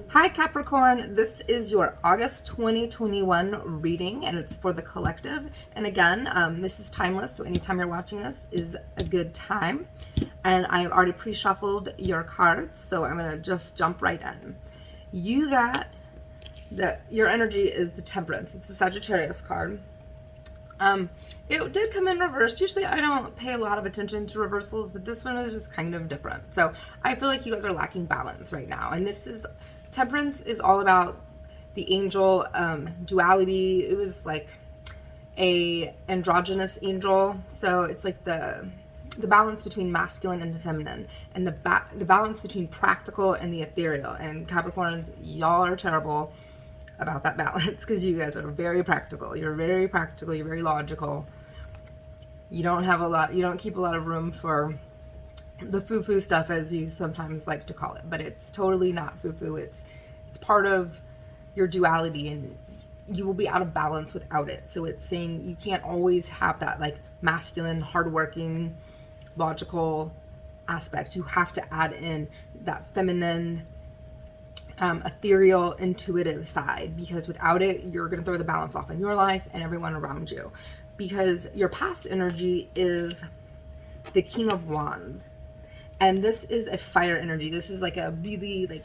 Hi Capricorn, this is your August 2021 reading and it's for the collective. And again, this is timeless, so anytime you're watching this is a good time. And I have already pre-shuffled your cards, so I'm going to just jump right in. You got your energy is the Temperance. It's a Sagittarius card. It did come in reversed. Usually I don't pay a lot of attention to reversals, but this one is just kind of different. So I feel like you guys are lacking balance right now. And this is, Temperance is all about the angel duality. It was like a androgynous angel. So it's like the balance between masculine and feminine, and the balance between practical and the ethereal. And Capricorns, y'all are terrible about that balance because you guys are very practical. You're very practical. You're very logical. You don't have a lot. You don't keep a lot of room for the foo-foo stuff, as you sometimes like to call it. But it's totally not foo-foo. It's part of your duality, and you will be out of balance without it. So it's saying you can't always have that like masculine, hardworking, logical aspect. You have to add in that feminine, ethereal, intuitive side, because without it, you're going to throw the balance off in your life and everyone around you. Because your past energy is the King of Wands, and this is a fire energy. This is like a really like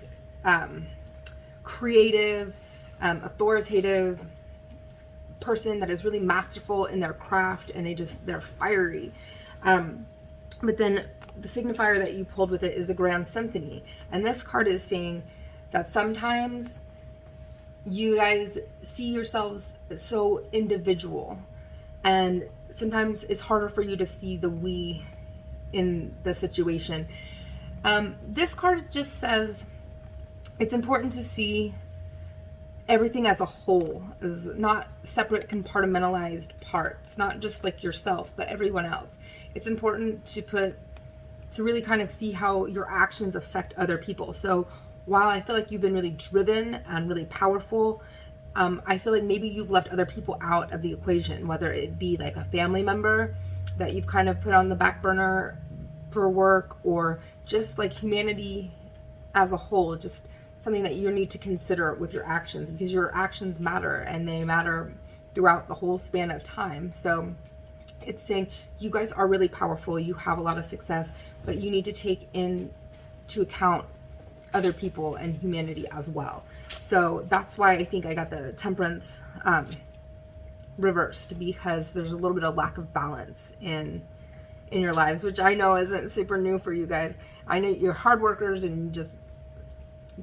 creative, authoritative person that is really masterful in their craft, and they're fiery. But then the signifier that you pulled with it is the Grand Symphony, and this card is saying that sometimes you guys see yourselves so individual, and sometimes it's harder for you to see the we in the situation. This card just says it's important to see everything as a whole, as not separate compartmentalized parts, not just like yourself, but everyone else. It's important to really kind of see how your actions affect other people. So while I feel like you've been really driven and really powerful, I feel like maybe you've left other people out of the equation, whether it be like a family member that you've kind of put on the back burner for work, or just like humanity as a whole, just something that you need to consider with your actions, because your actions matter, and they matter throughout the whole span of time. So it's saying you guys are really powerful, you have a lot of success, but you need to take into account other people and humanity as well. So that's why I think I got the Temperance reversed, because there's a little bit of lack of balance in your lives, which I know isn't super new for you guys. I know you're hard workers and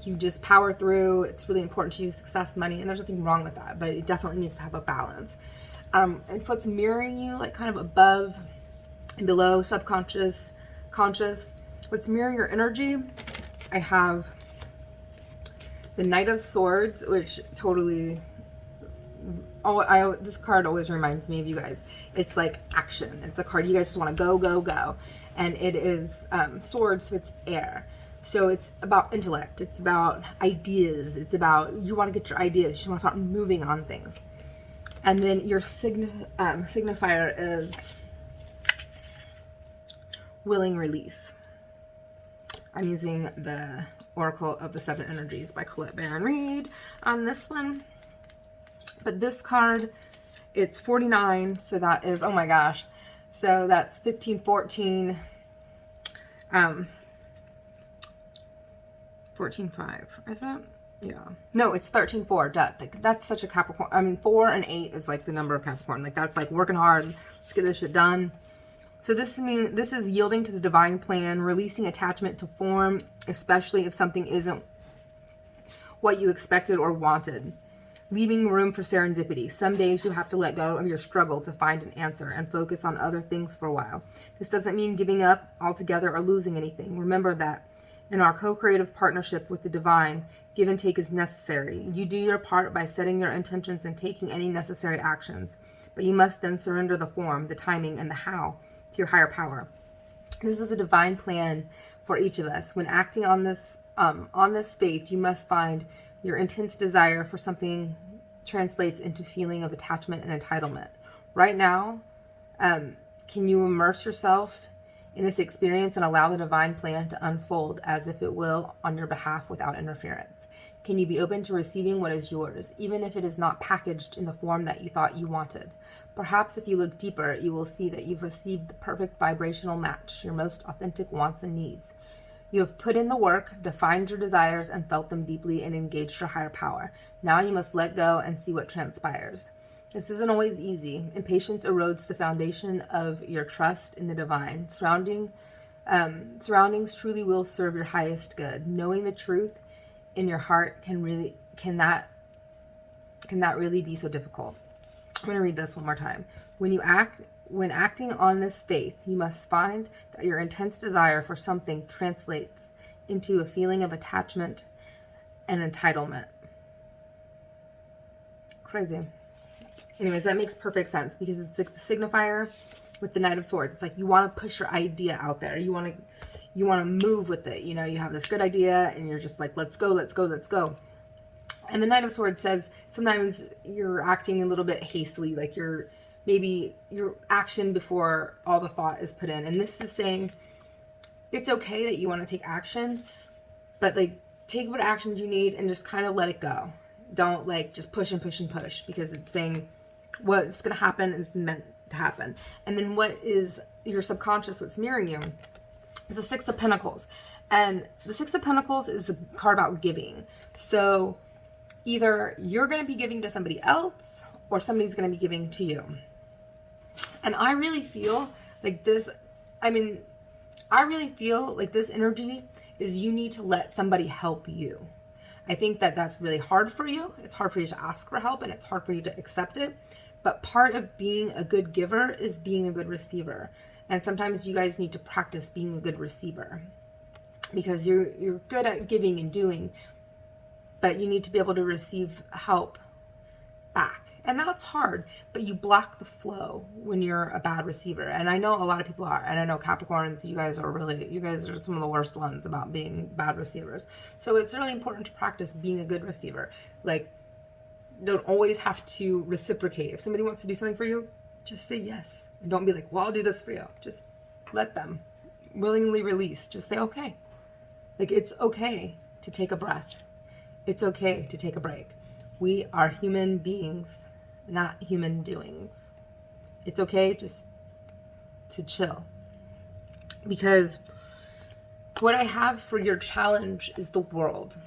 you just power through. It's really important to you, success, money, and there's nothing wrong with that, but it definitely needs to have a balance. And what's mirroring you, like kind of above and below, subconscious, conscious, what's mirroring your energy, I have the Knight of Swords, which totally, this card always reminds me of you guys. It's like action. It's a card you guys just want to go, go, go. And it is swords, so it's air. So it's about intellect. It's about ideas. It's about, you want to get your ideas. You just want to start moving on things. And then your signifier is willing release. I'm using the Oracle of the Seven Energies by Colette Baron Reed on this one. But this card, it's 49, so that is, oh my gosh. So that's 15, 14, 14, 5, is that? Yeah. No, it's 13, 4. That's such a Capricorn. I mean, 4 and 8 is like the number of Capricorn. Like that's like working hard. Let's get this shit done. So this is yielding to the divine plan, releasing attachment to form, especially if something isn't what you expected or wanted. Leaving room for serendipity. Some days you have to let go of your struggle to find an answer and focus on other things for a while. This doesn't mean giving up altogether or losing anything. Remember that in our co-creative partnership with the divine, give and take is necessary. You do your part by setting your intentions and taking any necessary actions, but you must then surrender the form, the timing, and the how to your higher power. This is a divine plan for each of us. When acting on this faith, you must find your intense desire for something translates into feeling of attachment and entitlement. Right now, can you immerse yourself in this experience and allow the divine plan to unfold as if it will on your behalf without interference? can you be open to receiving what is yours, even if it is not packaged in the form that you thought you wanted? Perhaps if you look deeper, you will see that you've received the perfect vibrational match, your most authentic wants and needs. You have put in the work, defined your desires, and felt them deeply and engaged your higher power. Now you must let go and see what transpires. This isn't always easy. Impatience erodes the foundation of your trust in the divine. Surroundings truly will serve your highest good. Knowing the truth in your heart can that really be so difficult? I'm going to read this one more time. When acting on this faith, you must find that your intense desire for something translates into a feeling of attachment and entitlement. Crazy. Anyways, that makes perfect sense because it's like the signifier with the Knight of Swords. It's like you want to push your idea out there. You want to move with it. You know, you have this good idea and you're just like, let's go, let's go, let's go. And the Knight of Swords says sometimes you're acting a little bit hastily, like maybe your action before all the thought is put in. And this is saying it's okay that you want to take action, but like take what actions you need and just kind of let it go. Don't like just push and push and push, because it's saying what's going to happen is meant to happen. And then what is your subconscious, what's mirroring you, is the Six of Pentacles. And the Six of Pentacles is a card about giving. So either you're going to be giving to somebody else or somebody's going to be giving to you. And I really feel like this, I really feel like this energy is you need to let somebody help you. I think that that's really hard for you. It's hard for you to ask for help and it's hard for you to accept it. But part of being a good giver is being a good receiver. And sometimes you guys need to practice being a good receiver, because you're good at giving and doing, but you need to be able to receive help back. And that's hard, but you block the flow when you're a bad receiver. And I know a lot of people are, and I know Capricorns, you guys are some of the worst ones about being bad receivers. So it's really important to practice being a good receiver. Like, don't always have to reciprocate. If somebody wants to do something for you, just say yes. And don't be like, well, I'll do this for you. Just let them willingly release. Just say, okay. Like, it's okay to take a breath. It's okay to take a break. We are human beings, not human doings. It's okay just to chill. Because what I have for your challenge is the World.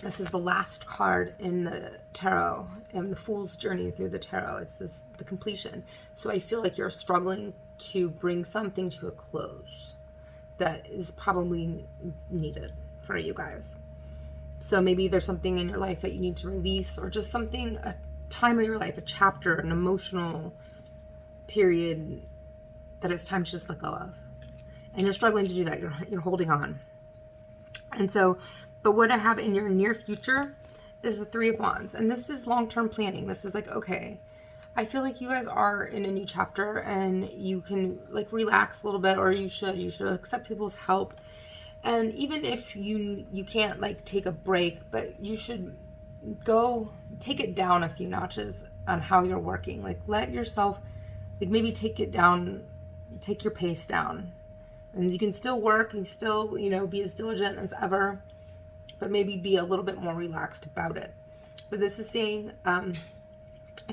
This is the last card in the tarot, and the Fool's Journey through the tarot. It's the completion. So I feel like you're struggling to bring something to a close that is probably needed for you guys. So maybe there's something in your life that you need to release, or just something, a time of your life, a chapter, an emotional period that it's time to just let go of. And you're struggling to do that. You're holding on. And so, but what I have in your near future is the Three of Wands. And this is long-term planning. This is like, okay, I feel like you guys are in a new chapter and you can like relax a little bit, or you should accept people's help. And even if you can't like take a break, but you should go take it down a few notches on how you're working. Like, let yourself, like, maybe take it down, take your pace down. And you can still work and still, be as diligent as ever, but maybe be a little bit more relaxed about it. But this is saying, I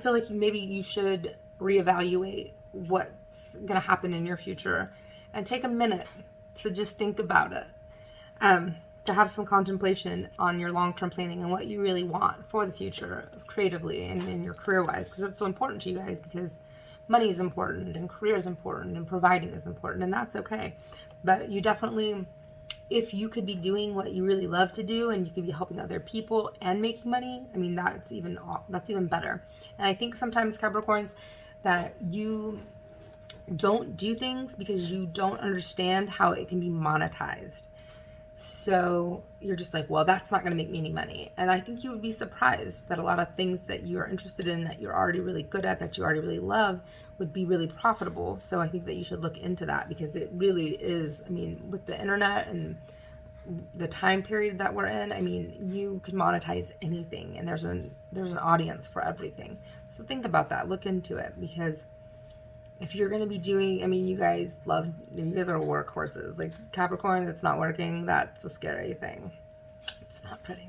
feel like maybe you should reevaluate what's going to happen in your future and take a minute to just think about it. To have some contemplation on your long-term planning and what you really want for the future creatively and in your career-wise, because it's so important to you guys, because money is important and career is important and providing is important, and that's okay. But you definitely, if you could be doing what you really love to do and you could be helping other people and making money, that's even better. And I think sometimes, Capricorns, that you don't do things because you don't understand how it can be monetized. So you're just like, well, that's not going to make me any money. And I think you would be surprised that a lot of things that you're interested in, that you're already really good at, that you already really love, would be really profitable. So I think that you should look into that, because it really is, with the internet and the time period that we're in, you can monetize anything, and there's an audience for everything. So think about that, look into it, because if you're going to be doing, you guys are workhorses. Like, Capricorn that's not working, that's a scary thing. It's It's not pretty.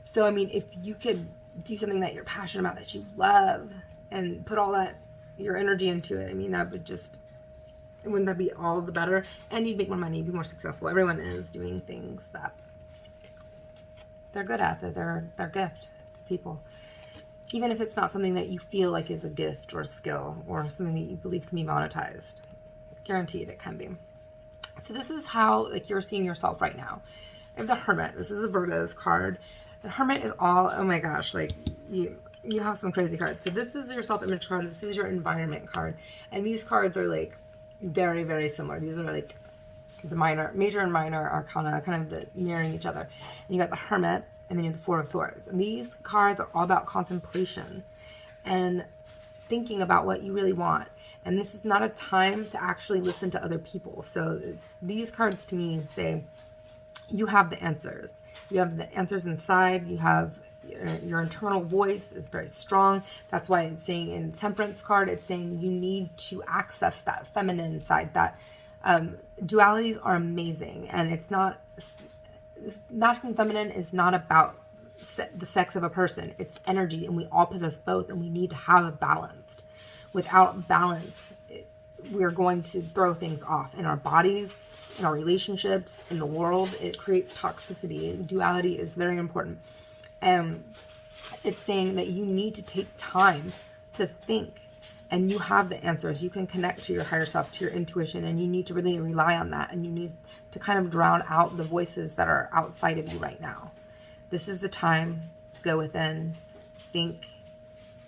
So, I mean, if you could do something that you're passionate about, that you love, and put all that, your energy into it, I mean, that would just, wouldn't that be all the better? And you'd make more money, be more successful. Everyone is doing things that they're good at, that they're their gift to people. Even if it's not something that you feel like is a gift or a skill or something that you believe can be monetized. Guaranteed it can be. So this is how, like, you're seeing yourself right now. I have the Hermit. This is a Virgo's card. The Hermit is all, oh my gosh, like, you have some crazy cards. So this is your self-image card. This is your environment card. And these cards are, like, very, very similar. These are, like, the major and minor arcana, kind of mirroring each other. And you got the Hermit, and then you have the Four of Swords. And these cards are all about contemplation and thinking about what you really want. And this is not a time to actually listen to other people. So these cards to me say, you have the answers. You have the answers inside. You have your internal voice is very strong. That's why it's saying in Temperance card, it's saying you need to access that feminine side. That dualities are amazing. And it's not, masculine and feminine is not about the sex of a person. It's energy, and we all possess both, and we need to have a balance. Without balance, we're going to throw things off in our bodies, in our relationships, in the world. It creates toxicity. Duality is very important. It's saying that you need to take time to think, and you have the answers. You can connect to your higher self, to your intuition, and you need to really rely on that. And you need to kind of drown out the voices that are outside of you right now. This is the time to go within, think,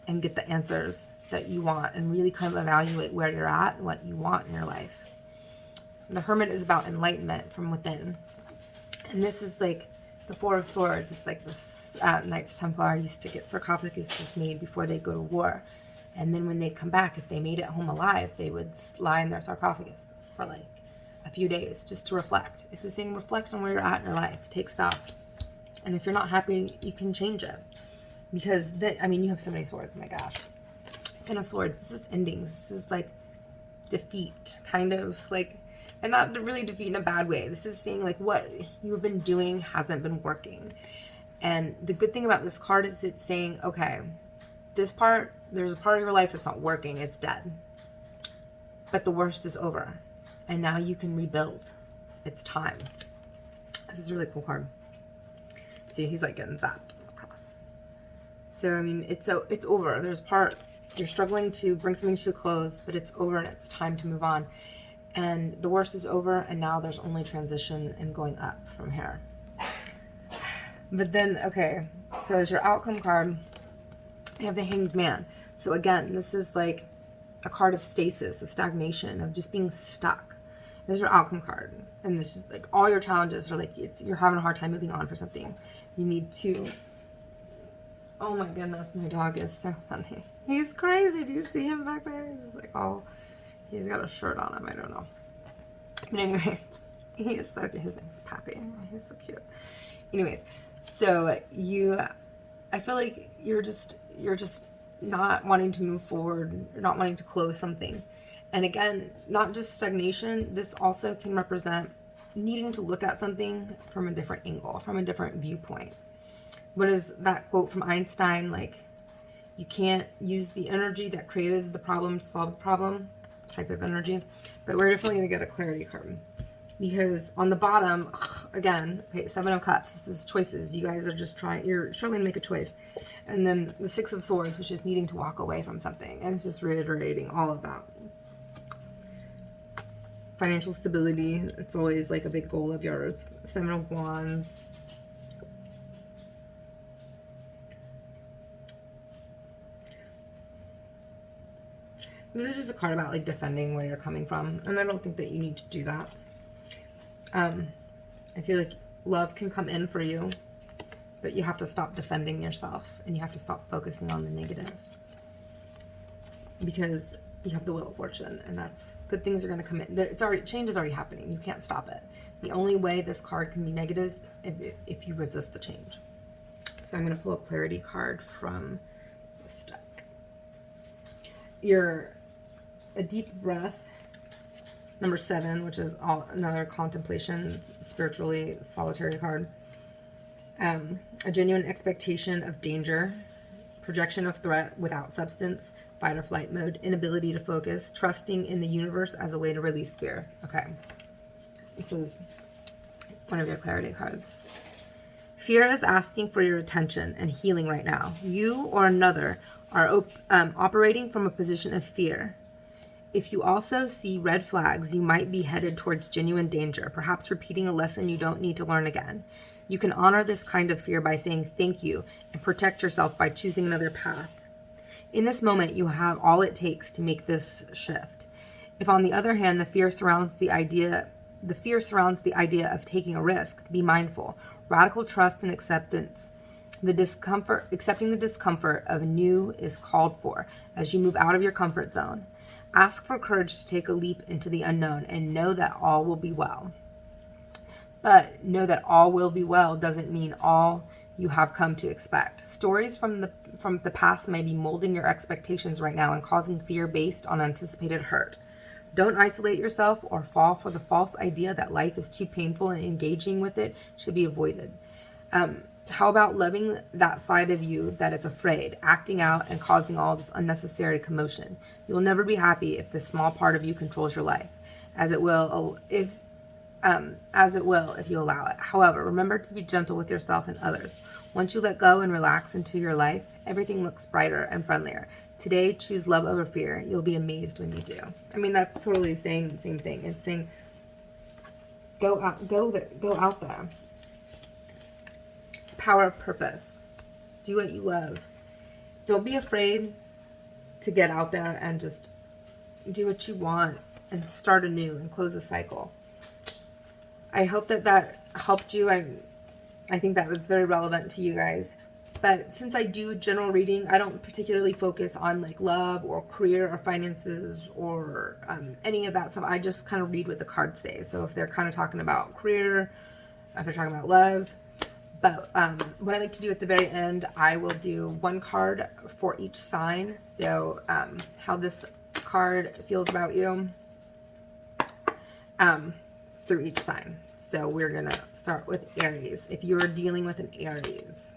and get the answers that you want, and really kind of evaluate where you're at and what you want in your life. The Hermit is about enlightenment from within. And this is like the Four of Swords. It's like this Knights Templar used to get sarcophaguses made before they go to war. And then when they'd come back, if they made it home alive, they would lie in their sarcophaguses for like a few days just to reflect. It's the same, reflect on where you're at in your life. Take stock. And if you're not happy, you can change it. Because, I mean, you have so many swords. Oh my gosh. Ten of Swords. This is endings. This is like defeat, kind of like, and not really defeat in a bad way. This is saying like what you've been doing hasn't been working. And the good thing about this card is it's saying, okay, this part, there's a part of your life that's not working. It's dead. But the worst is over. And now you can rebuild. It's time. This is a really cool card. See, he's like getting zapped across. So, I mean, it's over. There's part, you're struggling to bring something to a close, but it's over and it's time to move on. And the worst is over, and now there's only transition and going up from here. But then, okay, so as your outcome card, you have the Hanged Man. So again, this is like a card of stasis, of stagnation, of just being stuck. There's your outcome card. And this is like all your challenges are like, you're having a hard time moving on for something. You need to, oh my goodness, my dog is so funny. He's crazy. Do you see him back there? He's like, oh, he's got a shirt on him. I don't know. But anyways, he is so cute. His name's Pappy. He's so cute. Anyways, so I feel like you're just not wanting to move forward. You're not wanting to close something. And again, not just stagnation. This also can represent needing to look at something from a different angle, from a different viewpoint. What is that quote from Einstein? Like, you can't use the energy that created the problem to solve the problem, type of energy. But we're definitely going to get a clarity card. Because on the bottom, again, okay, Seven of Cups, this is choices. You guys are just you're struggling to make a choice. And then the Six of Swords, which is needing to walk away from something. And it's just reiterating all of that. Financial stability, it's always like a big goal of yours. Seven of Wands. This is just a card about like defending where you're coming from. And I don't think that you need to do that. I feel like love can come in for you, but you have to stop defending yourself and you have to stop focusing on the negative. Because you have the Wheel of Fortune, and that's good things are going to come in. Change is already happening. You can't stop it. The only way this card can be negative is if you resist the change. So I'm going to pull a clarity card from this deck. A deep breath. Number 7, which is another contemplation, spiritually solitary card. A genuine expectation of danger, projection of threat without substance, fight or flight mode, inability to focus, trusting in the universe as a way to release fear. Okay. This is one of your clarity cards. Fear is asking for your attention and healing right now. You or another are operating from a position of fear. If you also see red flags, you might be headed towards genuine danger, perhaps repeating a lesson you don't need to learn again. You can honor this kind of fear by saying thank you and protect yourself by choosing another path. In this moment, you have all it takes to make this shift. If, on the other hand, the fear surrounds the idea of taking a risk, be mindful. Radical trust and acceptance. Accepting the discomfort of new is called for as you move out of your comfort zone. Ask for courage to take a leap into the unknown and know that all will be well. But know that all will be well doesn't mean all you have come to expect. Stories from the past may be molding your expectations right now and causing fear based on anticipated hurt. Don't isolate yourself or fall for the false idea that life is too painful and engaging with it should be avoided. How about loving that side of you that is afraid, acting out and causing all this unnecessary commotion? You'll never be happy if this small part of you controls your life, as it will if you allow it. However, remember to be gentle with yourself and others. Once you let go and relax into your life, everything looks brighter and friendlier. Today, choose love over fear. You'll be amazed when you do. I mean, that's totally saying the same thing. It's saying, go out there. Power of purpose. Do what you love. Don't be afraid to get out there and just do what you want and start anew and close the cycle. I hope that helped you. I think that was very relevant to you guys. But since I do general reading, I don't particularly focus on like love or career or finances or any of that stuff. I just kind of read what the cards say. So if they're kind of talking about career, if they're talking about love. But what I like to do at the very end, I will do one card for each sign. So how this card feels about you through each sign. So we're going to start with Aries. If you're dealing with an Aries,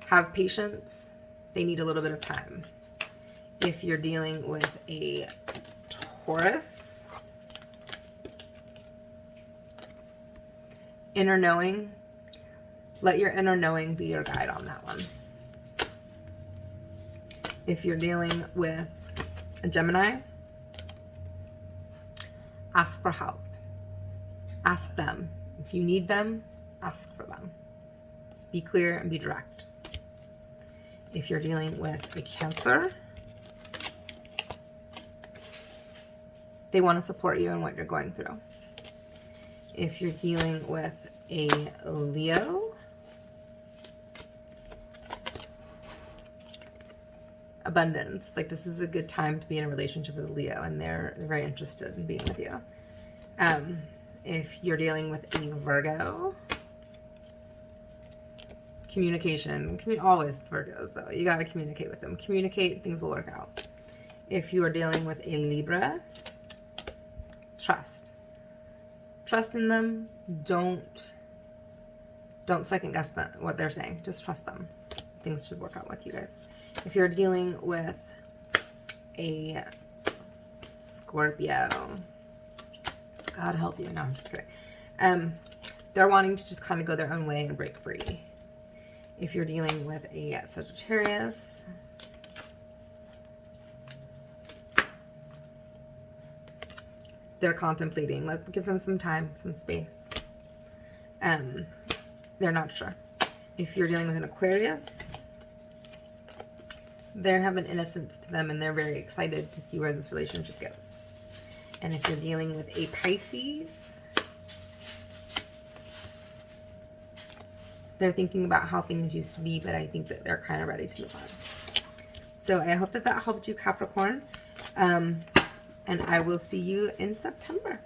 have patience. They need a little bit of time. If you're dealing with a Taurus, inner knowing. Let your inner knowing be your guide on that one. If you're dealing with a Gemini, ask for help. Ask them. If you need them, ask for them. Be clear and be direct. If you're dealing with a Cancer, they want to support you in what you're going through. If you're dealing with a Leo, abundance. Like, this is a good time to be in a relationship with a Leo, and they're very interested in being with you. If you're dealing with a Virgo, communication. Always with Virgos, though. You got to communicate with them. Communicate, things will work out. If you are dealing with a Libra, trust. Trust in them. Don't second guess them, what they're saying. Just trust them. Things should work out with you guys. If you're dealing with a Scorpio, God help you. No, I'm just kidding. They're wanting to just kind of go their own way and break free. If you're dealing with a Sagittarius, they're contemplating. Let's give them some time, some space. They're not sure. If you're dealing with an Aquarius, they have an innocence to them, and they're very excited to see where this relationship goes. And if you're dealing with a Pisces, they're thinking about how things used to be, but I think that they're kind of ready to move on. So I hope that helped you, Capricorn. And I will see you in September.